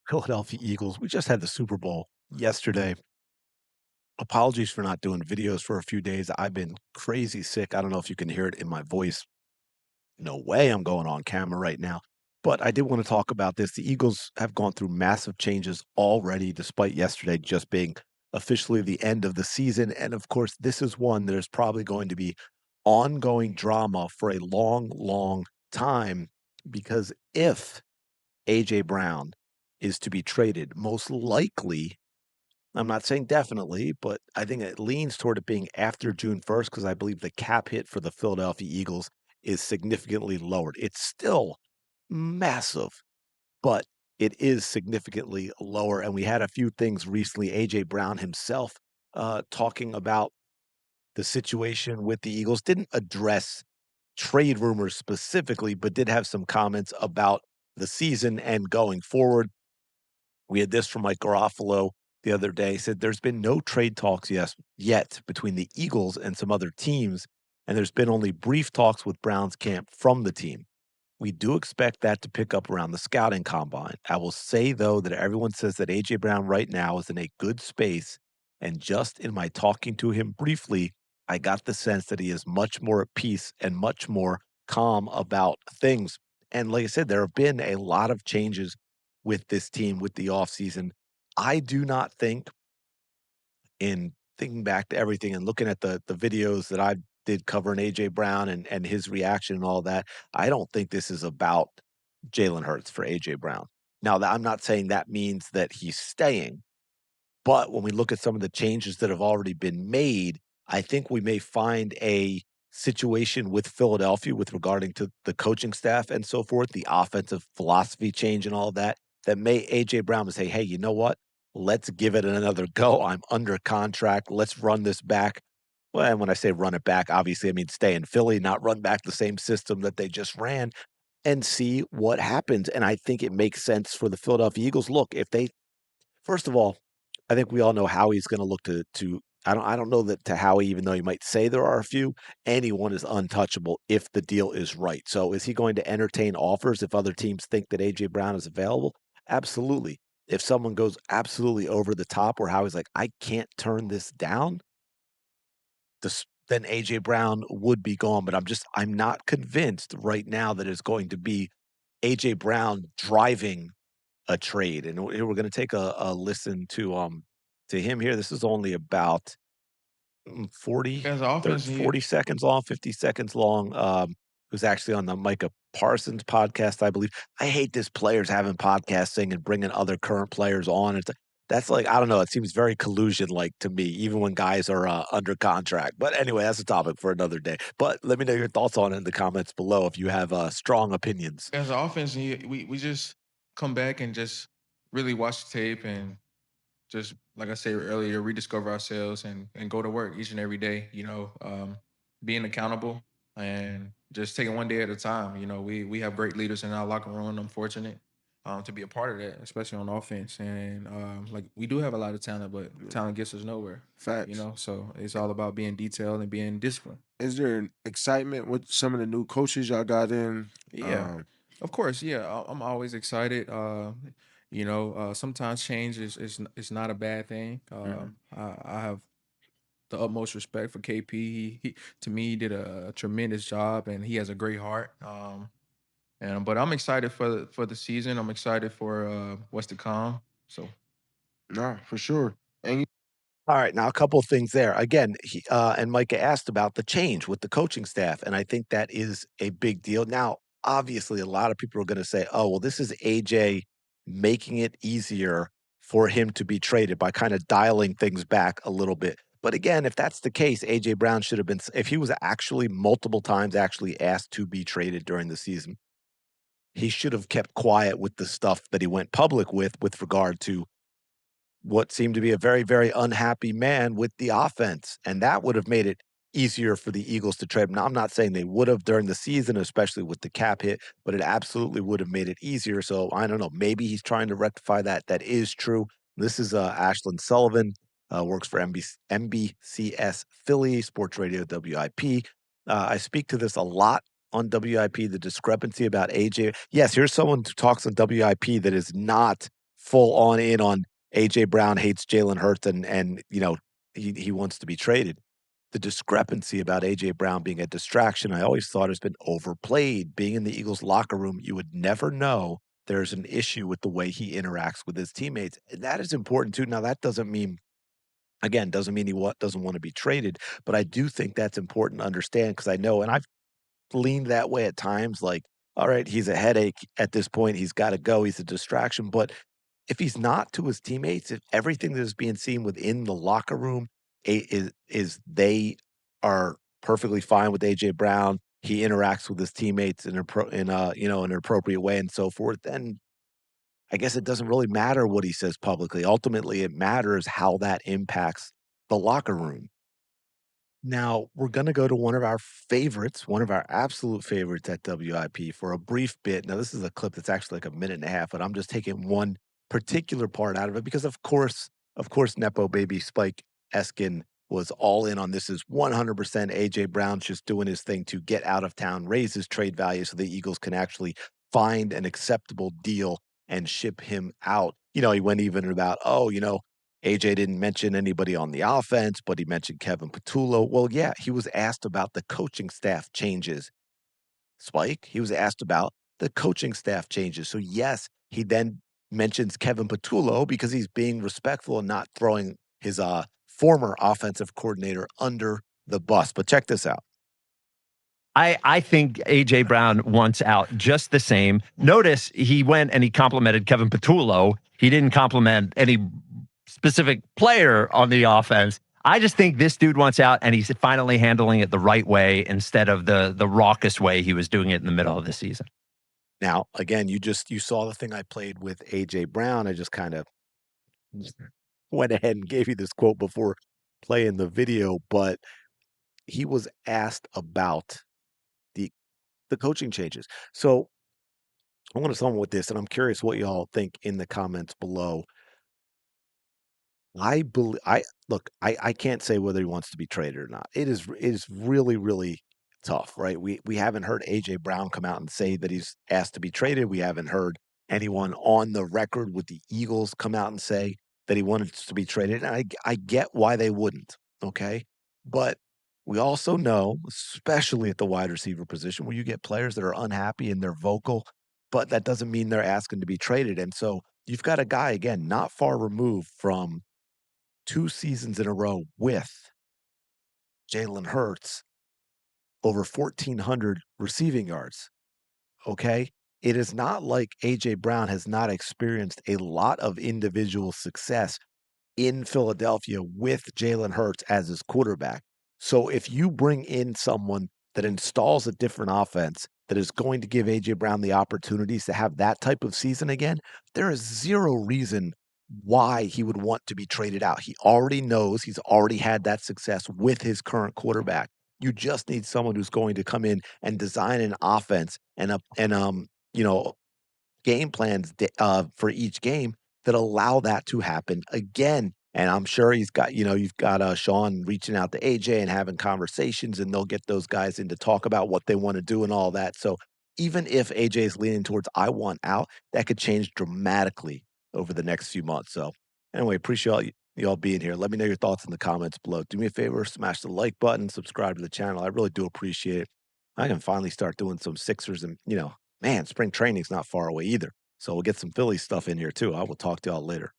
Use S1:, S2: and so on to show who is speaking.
S1: Philadelphia Eagles. We just had the Super Bowl yesterday. Apologies for not doing videos for a few days. I've been crazy sick. I don't know if you can hear it in my voice. No way I'm going on camera right now. But I did want to talk about this. The Eagles have gone through massive changes already, despite yesterday just being officially the end of the season. And of course, this is one there's probably going to be ongoing drama for a long, long time because if AJ Brown is to be traded, most likely, I'm not saying definitely, but I think it leans toward it being after June 1st because I believe the cap hit for the Philadelphia Eagles is significantly lowered. It's still massive, but it is significantly lower. And we had a few things recently. AJ Brown himself talking about the situation with the Eagles, didn't address trade rumors specifically, but did have some comments about the season and going forward. We had this from Mike Garofalo the other day, said there's been no trade talks yet between the Eagles and some other teams, and there's been only brief talks with Brown's camp from the team. We do expect that to pick up around the scouting combine. I will say, though, that everyone says that A.J. Brown right now is in a good space. And just in my talking to him briefly, I got the sense that he is much more at peace and much more calm about things. And like I said, there have been a lot of changes with this team with the offseason. I do not think in thinking back to everything and looking at the videos that I did covering AJ Brown and his reaction and all that, I don't think this is about Jalen Hurts for AJ Brown. Now, I'm not saying that means that he's staying, but when we look at some of the changes that have already been made, I think we may find a situation with Philadelphia with regarding to the coaching staff and so forth, the offensive philosophy change and all that, that may AJ Brown would say, hey, you know what? Let's give it another go. I'm under contract. Let's run this back. Well, and when I say run it back, obviously I mean stay in Philly, not run back the same system that they just ran and see what happens. And I think it makes sense for the Philadelphia Eagles. Look, if they first of all, I think we all know Howie's gonna look to I don't know that to Howie, even though you might say there are a few, anyone is untouchable if the deal is right. So is he going to entertain offers if other teams think that AJ Brown is available? Absolutely. If someone goes absolutely over the top where Howie's like, I can't turn this down, then AJ Brown would be gone. But I'm not convinced right now that it's going to be AJ Brown driving a trade, and we're gonna take a listen to him here. This is only about 40,
S2: As an offense,
S1: 40 seconds long, 50 seconds long. It was actually on the Micah Parsons podcast, I believe. I hate this players having podcasting and bringing other current players on. That's like, I don't know, it seems very collusion like to me, even when guys are under contract. But anyway, that's a topic for another day. But let me know your thoughts on it in the comments below if you have strong opinions.
S2: as an offense, we just come back and just really watch the tape and just like I said earlier, rediscover ourselves and go to work each and every day. Being accountable and just taking one day at a time. We have great leaders in our locker room. I'm fortunate to be a part of that, especially on offense. And like we do have a lot of talent, but talent gets us nowhere.
S3: Facts.
S2: So it's all about being detailed and being disciplined.
S3: Is there an excitement with some of the new coaches y'all got in?
S2: Yeah, of course. Yeah, I'm always excited. Sometimes change is not a bad thing.
S3: Mhm.
S2: I have the utmost respect for KP. He to me he did a tremendous job, and he has a great heart. But I'm excited for the season. I'm excited for what's to come. So
S3: Nah, for sure. And you
S1: All right, now a couple of things there. Again, and Micah asked about the change with the coaching staff, and I think that is a big deal. Now, obviously, a lot of people are going to say, "Oh, well, this is AJ making it easier for him to be traded by kind of dialing things back a little bit." But again, if that's the case, AJ Brown should have been, if he was actually multiple times actually asked to be traded during the season, he should have kept quiet with the stuff that he went public with regard to what seemed to be a very, very unhappy man with the offense, and that would have made it easier for the Eagles to trade him. Now, I'm not saying they would have during the season, especially with the cap hit, but it absolutely would have made it easier. So I don't know. Maybe he's trying to rectify that. That is true. This is Ashlyn Sullivan, works for NBCS Philly Sports Radio WIP. I speak to this a lot on WIP. The discrepancy about AJ. Yes, here's someone who talks on WIP that is not full on in on AJ Brown hates Jalen Hurts and he wants to be traded. The discrepancy about AJ Brown being a distraction, I always thought has been overplayed. Being in the Eagles locker room, you would never know there's an issue with the way he interacts with his teammates. And that is important too. Now, that doesn't mean again, doesn't mean doesn't want to be traded, but I do think that's important to understand because I know, and I've leaned that way at times, like, all right, he's a headache at this point. He's got to go. He's a distraction. But if he's not to his teammates, if everything that is being seen within the locker room is they are perfectly fine with AJ Brown, he interacts with his teammates in an appropriate way and so forth, then I guess it doesn't really matter what he says publicly. Ultimately, it matters how that impacts the locker room. Now, we're gonna go to one of our favorites, one of our absolute favorites at WIP for a brief bit. Now, this is a clip that's actually like a minute and a half, but I'm just taking one particular part out of it because of course, Nepo baby Spike Eskin was all in on this is 100% AJ Brown's just doing his thing to get out of town, raise his trade value so the Eagles can actually find an acceptable deal and ship him out. He went even about, AJ didn't mention anybody on the offense, but he mentioned Kevin Patullo. Well, yeah, he was asked about the coaching staff changes. Spike, he was asked about the coaching staff changes. So, yes, he then mentions Kevin Patullo because he's being respectful and not throwing his former offensive coordinator under the bus. But check this out.
S4: I think AJ Brown wants out just the same. Notice he went and he complimented Kevin Patullo. He didn't compliment any specific player on the offense. I just think this dude wants out, and he's finally handling it the right way instead of the raucous way he was doing it in the middle of the season.
S1: Now, again, you saw the thing I played with AJ Brown. I just kind of went ahead and gave you this quote before playing the video, but he was asked about the the coaching changes. So I want to start with this, and I'm curious what y'all think in the comments below. I look, I can't say whether he wants to be traded or not. It is really, really tough, right? We haven't heard AJ Brown come out and say that he's asked to be traded. We haven't heard anyone on the record with the Eagles come out and say that he wanted to be traded. And I get why they wouldn't, okay? But we also know, especially at the wide receiver position, where you get players that are unhappy and they're vocal, but that doesn't mean they're asking to be traded. And so you've got a guy, again, not far removed from 2 seasons in a row with Jalen Hurts, over 1,400 receiving yards, okay? It is not like A.J. Brown has not experienced a lot of individual success in Philadelphia with Jalen Hurts as his quarterback. So if you bring in someone that installs a different offense that is going to give A.J. Brown the opportunities to have that type of season again, there is zero reason why he would want to be traded out. He already knows he's already had that success with his current quarterback. You just need someone who's going to come in and design an offense and game plans for each game that allow that to happen again. And I'm sure you've got Sean reaching out to AJ and having conversations, and they'll get those guys in to talk about what they want to do and all that. So even if AJ is leaning towards I want out, that could change dramatically over the next few months. So anyway, appreciate y'all being here. Let me know your thoughts in the comments below. Do me a favor, smash the like button, subscribe to the channel. I really do appreciate it. I can finally start doing some Sixers and, man, spring training's not far away either. So we'll get some Philly stuff in here too. I will talk to y'all later.